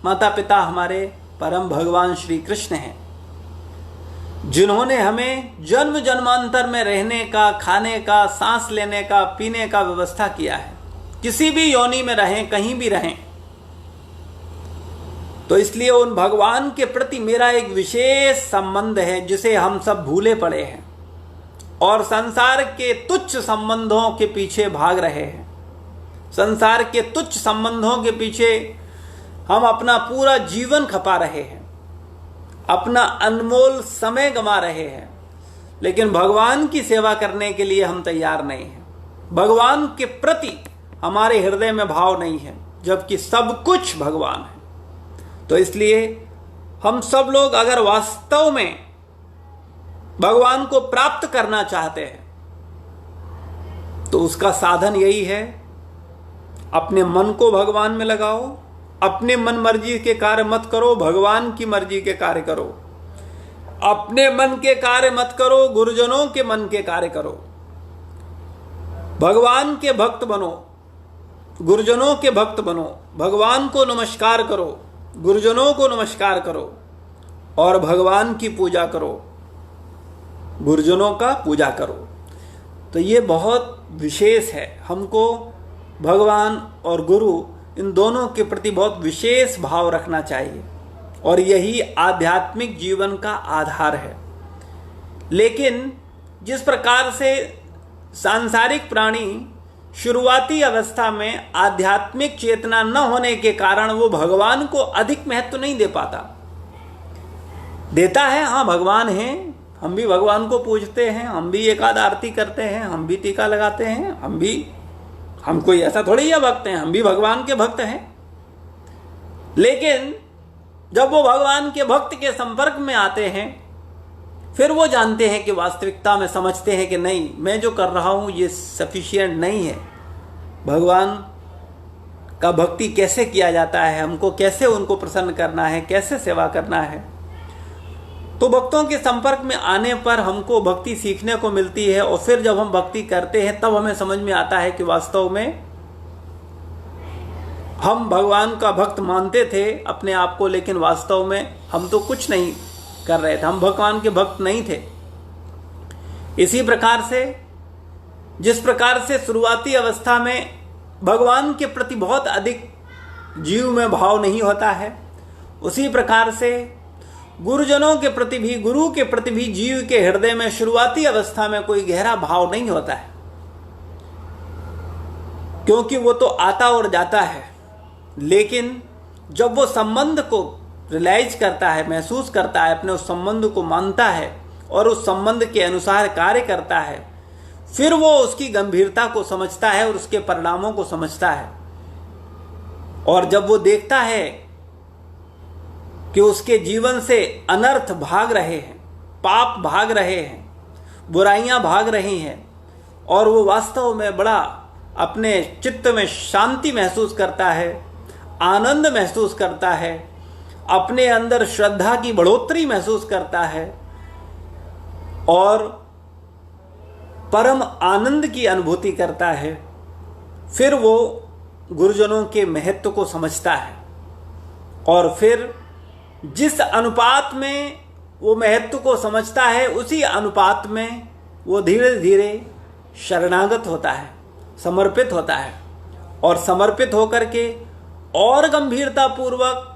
माता पिता हमारे परम भगवान श्री कृष्ण हैं। जिन्होंने हमें जन्म जन्मांतर में रहने का, खाने का, सांस लेने का, पीने का व्यवस्था किया है। किसी भी योनि में रहें, कहीं भी रहें, तो इसलिए उन भगवान के प्रति मेरा एक विशेष संबंध है जिसे हम सब भूले पड़े हैं और संसार के तुच्छ संबंधों के पीछे भाग रहे हैं। संसार के तुच्छ संबंधों के पीछे हम अपना पूरा जीवन खपा रहे हैं, अपना अनमोल समय गंवा रहे हैं, लेकिन भगवान की सेवा करने के लिए हम तैयार नहीं हैं। भगवान के प्रति हमारे हृदय में भाव नहीं है, जबकि सब कुछ भगवान है। तो इसलिए हम सब लोग अगर वास्तव में भगवान को प्राप्त करना चाहते हैं तो उसका साधन यही है, अपने मन को भगवान में लगाओ, अपने मन मर्जी के कार्य मत करो, भगवान की मर्जी के कार्य करो। अपने मन के कार्य मत करो, गुरुजनों के मन के कार्य करो। भगवान के भक्त बनो, गुरुजनों के भक्त बनो। भगवान को नमस्कार करो, गुरुजनों को नमस्कार करो और भगवान की पूजा करो, गुरुजनों का पूजा करो। तो ये बहुत विशेष है। हमको भगवान और गुरु इन दोनों के प्रति बहुत विशेष भाव रखना चाहिए और यही आध्यात्मिक जीवन का आधार है। लेकिन जिस प्रकार से सांसारिक प्राणी शुरुआती अवस्था में आध्यात्मिक चेतना न होने के कारण वो भगवान को अधिक महत्व नहीं दे पाता, देता है, हाँ भगवान हैं, हम भी भगवान को पूजते हैं, हम भी एकाद आरती करते हैं, हम भी टीका लगाते हैं, हम कोई ऐसा थोड़ी है भक्त हैं, हम भी भगवान के भक्त हैं। लेकिन जब वो भगवान के भक्त के संपर्क में आते हैं फिर वो जानते हैं कि वास्तविकता में समझते हैं कि नहीं, मैं जो कर रहा हूं ये सफिशिएंट नहीं है। भगवान का भक्ति कैसे किया जाता है, हमको कैसे उनको प्रसन्न करना है, कैसे सेवा करना है। तो भक्तों के संपर्क में आने पर हमको भक्ति सीखने को मिलती है और फिर जब हम भक्ति करते हैं तब हमें समझ में आता है कि वास्तव में हम भगवान का भक्त मानते थे अपने आप को, लेकिन वास्तव में हम तो कुछ नहीं कर रहे थे, हम भगवान के भक्त नहीं थे। इसी प्रकार से जिस प्रकार से शुरुआती अवस्था में भगवान के प्रति बहुत अधिक जीव में भाव नहीं होता है, उसी प्रकार से गुरुजनों के प्रति भी, गुरु के प्रति भी जीव के हृदय में शुरुआती अवस्था में कोई गहरा भाव नहीं होता है, क्योंकि वो तो आता और जाता है। लेकिन जब वो संबंध को रियलाइज करता है, महसूस करता है, अपने उस संबंध को मानता है और उस संबंध के अनुसार कार्य करता है, फिर वो उसकी गंभीरता को समझता है और उसके परिणामों को समझता है। और जब वो देखता है कि उसके जीवन से अनर्थ भाग रहे हैं, पाप भाग रहे हैं, बुराइयां भाग रही हैं और वो वास्तव में बड़ा अपने चित्त में शांति महसूस करता है, आनंद महसूस करता है, अपने अंदर श्रद्धा की बढ़ोतरी महसूस करता है और परम आनंद की अनुभूति करता है, फिर वो गुरुजनों के महत्व को समझता है और फिर जिस अनुपात में वो महत्व को समझता है उसी अनुपात में वो धीरे धीरे शरणागत होता है, समर्पित होता है और समर्पित होकर के और गंभीरता पूर्वक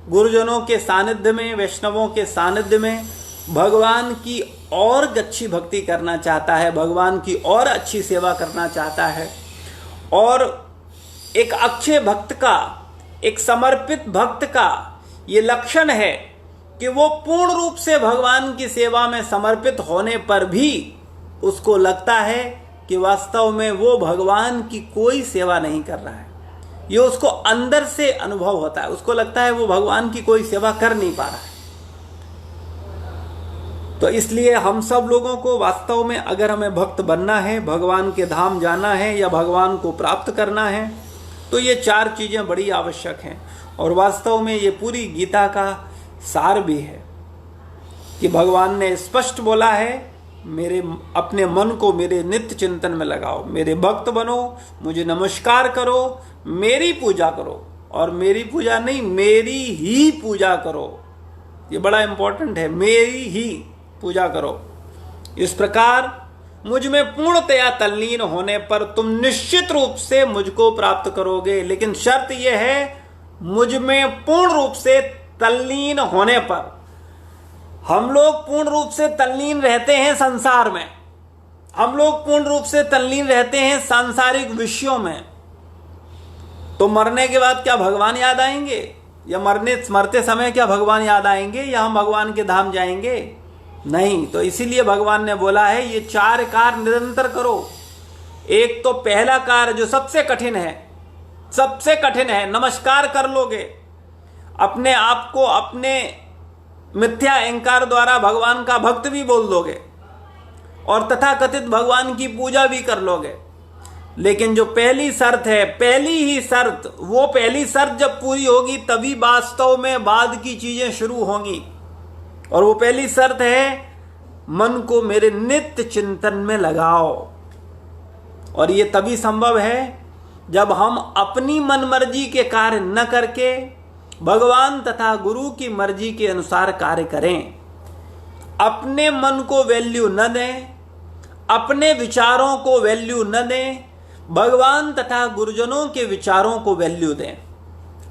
गुरुजनों के सानिध्य में, वैष्णवों के सानिध्य में भगवान की और अच्छी भक्ति करना चाहता है, भगवान की और अच्छी सेवा करना चाहता है। और एक अक्षय भक्त का, एक समर्पित भक्त का ये लक्षण है कि वो पूर्ण रूप से भगवान की सेवा में समर्पित होने पर भी उसको लगता है कि वास्तव में वो भगवान की कोई सेवा नहीं कर रहा है। ये उसको अंदर से अनुभव होता है, उसको लगता है वो भगवान की कोई सेवा कर नहीं पा रहा है। तो इसलिए हम सब लोगों को वास्तव में अगर हमें भक्त बनना है, भगवान के धाम जाना है या भगवान को प्राप्त करना है, तो ये 4 चीज़ें बड़ी आवश्यक हैं। और वास्तव में ये पूरी गीता का सार भी है कि भगवान ने स्पष्ट बोला है, मेरे अपने मन को मेरे नित्य चिंतन में लगाओ, मेरे भक्त बनो, मुझे नमस्कार करो, मेरी पूजा करो। और मेरी पूजा नहीं, मेरी ही पूजा करो। ये बड़ा इंपॉर्टेंट है, मेरी ही, पूजा करो। इस प्रकार मुझ में पूर्णतया तल्लीन होने पर तुम निश्चित रूप से मुझको प्राप्त करोगे। लेकिन शर्त यह है, मुझ में पूर्ण रूप से तल्लीन होने पर। हम लोग पूर्ण रूप से तल्लीन रहते हैं संसार में, हम लोग पूर्ण रूप से तल्लीन रहते हैं सांसारिक विषयों में। तो मरने के बाद क्या भगवान याद आएंगे, या मरते समय क्या भगवान याद आएंगे, या हम भगवान के धाम जाएंगे? नहीं। तो इसीलिए भगवान ने बोला है ये 4 कार्य निरंतर करो। एक तो पहला कार्य जो सबसे कठिन है, नमस्कार कर लोगे, अपने आप को अपने मिथ्या अहंकार द्वारा भगवान का भक्त भी बोल दोगे और तथाकथित भगवान की पूजा भी कर लोगे। लेकिन जो पहली शर्त है, पहली शर्त जब पूरी होगी तभी वास्तव में बाद की चीजें शुरू होंगी। और वो पहली शर्त है, मन को मेरे नित्य चिंतन में लगाओ। और ये तभी संभव है जब हम अपनी मनमर्जी के कार्य न करके भगवान तथा गुरु की मर्जी के अनुसार कार्य करें। अपने मन को वैल्यू न दें, अपने विचारों को वैल्यू न दें, भगवान तथा गुरुजनों के विचारों को वैल्यू दें।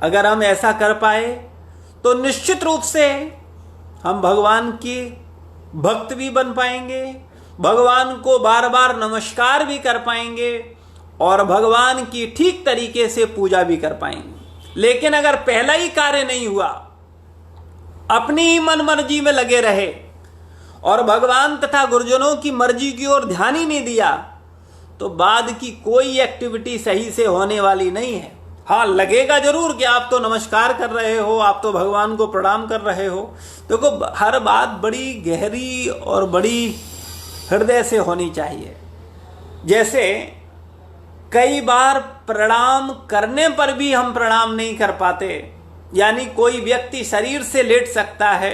अगर हम ऐसा कर पाए तो निश्चित रूप से हम भगवान की भक्त भी बन पाएंगे, भगवान को बार बार नमस्कार भी कर पाएंगे और भगवान की ठीक तरीके से पूजा भी कर पाएंगे। लेकिन अगर पहला ही कार्य नहीं हुआ, अपनी ही मन मर्जी में लगे रहे और भगवान तथा गुरुजनों की मर्जी की ओर ध्यान ही नहीं दिया, तो बाद की कोई एक्टिविटी सही से होने वाली नहीं है। हाँ, लगेगा जरूर कि आप तो नमस्कार कर रहे हो, आप तो भगवान को प्रणाम कर रहे हो। देखो, हर बात बड़ी गहरी और बड़ी हृदय से होनी चाहिए। जैसे कई बार प्रणाम करने पर भी हम प्रणाम नहीं कर पाते, यानी कोई व्यक्ति शरीर से लेट सकता है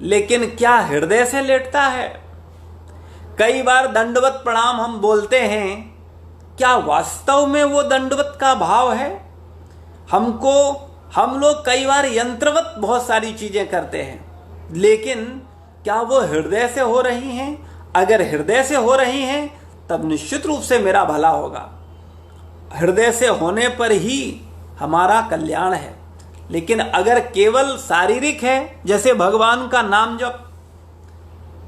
लेकिन क्या हृदय से लेटता है? कई बार दंडवत प्रणाम हम बोलते हैं, क्या वास्तव में वो दंडवत का भाव है? हम लोग कई बार यंत्रवत बहुत सारी चीजें करते हैं, लेकिन क्या वो हृदय से हो रही हैं? अगर हृदय से हो रही हैं तब निश्चित रूप से मेरा भला होगा। हृदय से होने पर ही हमारा कल्याण है। लेकिन अगर केवल शारीरिक है, जैसे भगवान का नाम जप,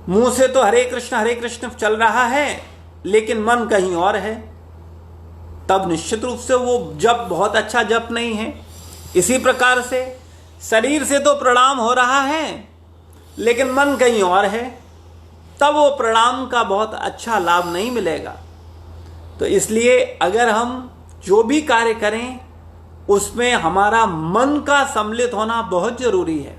मुंह से तो हरे कृष्ण चल रहा है लेकिन मन कहीं और है, तब निश्चित रूप से वो जप बहुत अच्छा जप नहीं है। इसी प्रकार से शरीर से तो प्रणाम हो रहा है लेकिन मन कहीं और है, तब वो प्रणाम का बहुत अच्छा लाभ नहीं मिलेगा। तो इसलिए अगर हम जो भी कार्य करें उसमें हमारा मन का सम्मिलित होना बहुत जरूरी है,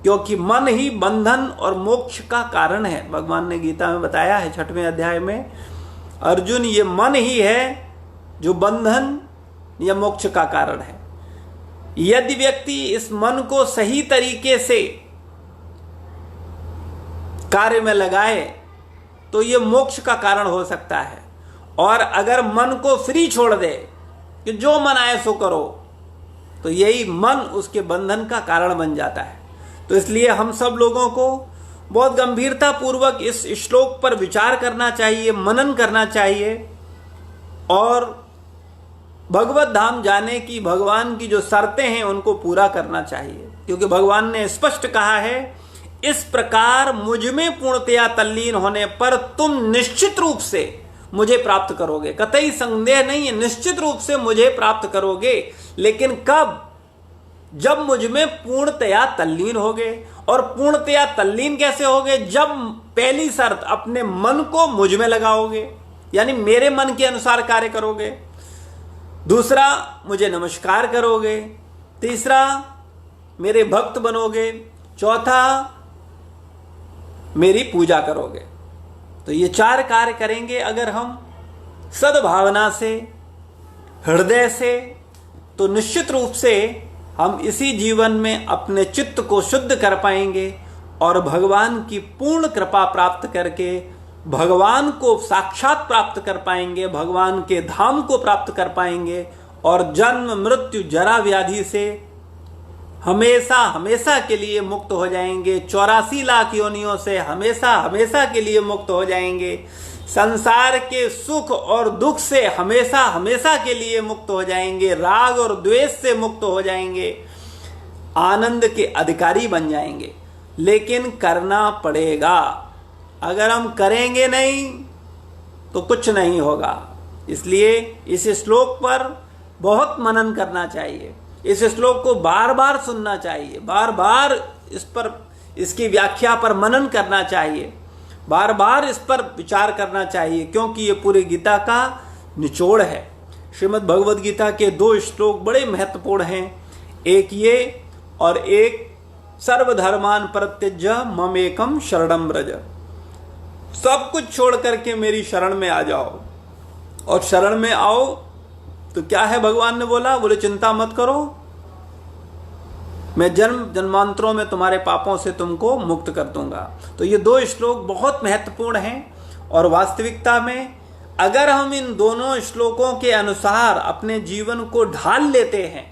क्योंकि मन ही बंधन और मोक्ष का कारण है। भगवान ने गीता में बताया है 6वें अध्याय में, अर्जुन, ये मन ही है जो बंधन या मोक्ष का कारण है। यदि व्यक्ति इस मन को सही तरीके से कार्य में लगाए तो ये मोक्ष का कारण हो सकता है। और अगर मन को फ्री छोड़ दे कि जो मन आए सो करो, तो यही मन उसके बंधन का कारण बन जाता है। तो इसलिए हम सब लोगों को बहुत गंभीरता पूर्वक इस श्लोक पर विचार करना चाहिए, मनन करना चाहिए और भगवत धाम जाने की भगवान की जो शर्तें हैं उनको पूरा करना चाहिए। क्योंकि भगवान ने स्पष्ट कहा है, इस प्रकार मुझ में पूर्णतया तल्लीन होने पर तुम निश्चित रूप से मुझे प्राप्त करोगे। कतई संदेह नहीं है, निश्चित रूप से मुझे प्राप्त करोगे। लेकिन कब? जब मुझ में पूर्णतया तल्लीन होगे। और पूर्णतया तल्लीन कैसे होगे? जब पहली शर्त अपने मन को मुझ में लगाओगे, यानी मेरे मन के अनुसार कार्य करोगे। दूसरा, मुझे नमस्कार करोगे। तीसरा, मेरे भक्त बनोगे। चौथा, मेरी पूजा करोगे। तो ये 4 कार्य करेंगे अगर हम सद्भावना से, हृदय से, तो निश्चित रूप से हम इसी जीवन में अपने चित्त को शुद्ध कर पाएंगे और भगवान की पूर्ण कृपा प्राप्त करके भगवान को साक्षात प्राप्त कर पाएंगे, भगवान के धाम को प्राप्त कर पाएंगे और जन्म मृत्यु जरा व्याधि से हमेशा हमेशा के लिए मुक्त हो जाएंगे। 84 लाख योनियों से हमेशा हमेशा के लिए मुक्त हो जाएंगे। संसार के सुख और दुख से हमेशा हमेशा के लिए मुक्त हो जाएंगे। राग और द्वेष से मुक्त हो जाएंगे। आनंद के अधिकारी बन जाएंगे। लेकिन करना पड़ेगा। अगर हम करेंगे नहीं तो कुछ नहीं होगा। इसलिए इस श्लोक पर बहुत मनन करना चाहिए। इस श्लोक को बार बार सुनना चाहिए। बार बार इस पर, इसकी व्याख्या पर मनन करना चाहिए। बार बार इस पर विचार करना चाहिए, क्योंकि ये पूरी गीता का निचोड़ है। श्रीमद् भगवद गीता के 2 श्लोक बड़े महत्वपूर्ण हैं। एक ये और एक सर्वधर्मान परित्यज्य ममेकम शरणम व्रज। सब कुछ छोड़ करके मेरी शरण में आ जाओ। और शरण में आओ तो क्या है, भगवान ने बोले चिंता मत करो, मैं जन्म जन्मांतरों में तुम्हारे पापों से तुमको मुक्त कर दूंगा। तो ये 2 श्लोक बहुत महत्वपूर्ण हैं। और वास्तविकता में अगर हम इन दोनों श्लोकों के अनुसार अपने जीवन को ढाल लेते हैं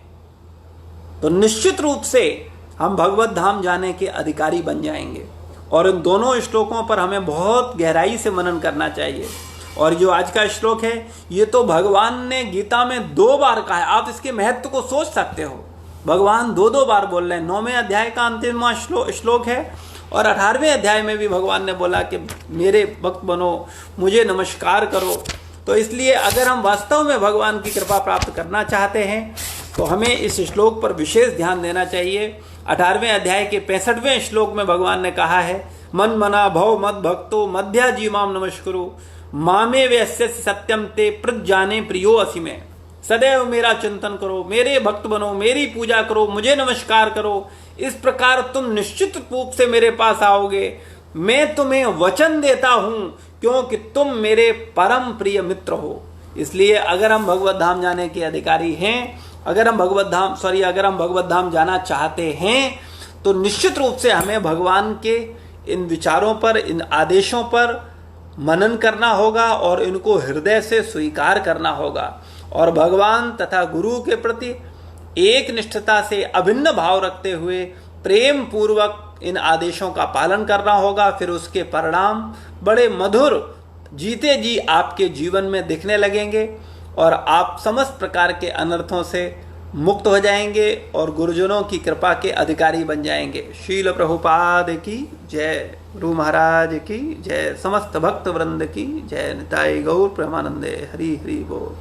तो निश्चित रूप से हम भगवत धाम जाने के अधिकारी बन जाएंगे। और इन दोनों श्लोकों पर हमें बहुत गहराई से मनन करना चाहिए। और जो आज का श्लोक है, ये तो भगवान ने गीता में 2 बार कहा है। आप इसके महत्व को सोच सकते हो। भगवान 2 बार बोल रहे हैं। 9वें अध्याय का अंतिम श्लोक है और 18वें अध्याय में भी भगवान ने बोला कि मेरे भक्त बनो, मुझे नमस्कार करो। तो इसलिए अगर हम वास्तव में भगवान की कृपा प्राप्त करना चाहते हैं तो हमें इस श्लोक पर विशेष ध्यान देना चाहिए। 18वें अध्याय के 65वें श्लोक में भगवान ने कहा है, मन मना भव मद भक्तो मध्या जीवाम नमस्कुरु मामे वैश्य सत्यम ते प्रजाने प्रियो असि में। सदैव मेरा चिंतन करो, मेरे भक्त बनो, मेरी पूजा करो, मुझे नमस्कार करो। इस प्रकार तुम निश्चित रूप से मेरे पास आओगे। मैं तुम्हें वचन देता हूं क्योंकि तुम मेरे परम प्रिय मित्र हो। इसलिए अगर हम भगवत धाम जाने के अधिकारी हैं, अगर हम भगवत धाम जाना चाहते हैं तो निश्चित रूप से हमें भगवान के इन विचारों पर, इन आदेशों पर मनन करना होगा और इनको हृदय से स्वीकार करना होगा। और भगवान तथा गुरु के प्रति एक निष्ठता से अभिन्न भाव रखते हुए प्रेम पूर्वक इन आदेशों का पालन करना होगा। फिर उसके परिणाम बड़े मधुर जीते जी आपके जीवन में दिखने लगेंगे और आप समस्त प्रकार के अनर्थों से मुक्त हो जाएंगे और गुरुजनों की कृपा के अधिकारी बन जाएंगे। शील प्रभुपाद की जय, गुरु महाराज की जय, समस्त भक्त वृंद की जय। निताई गौर प्रेमानंदे। हरि हरि बोल।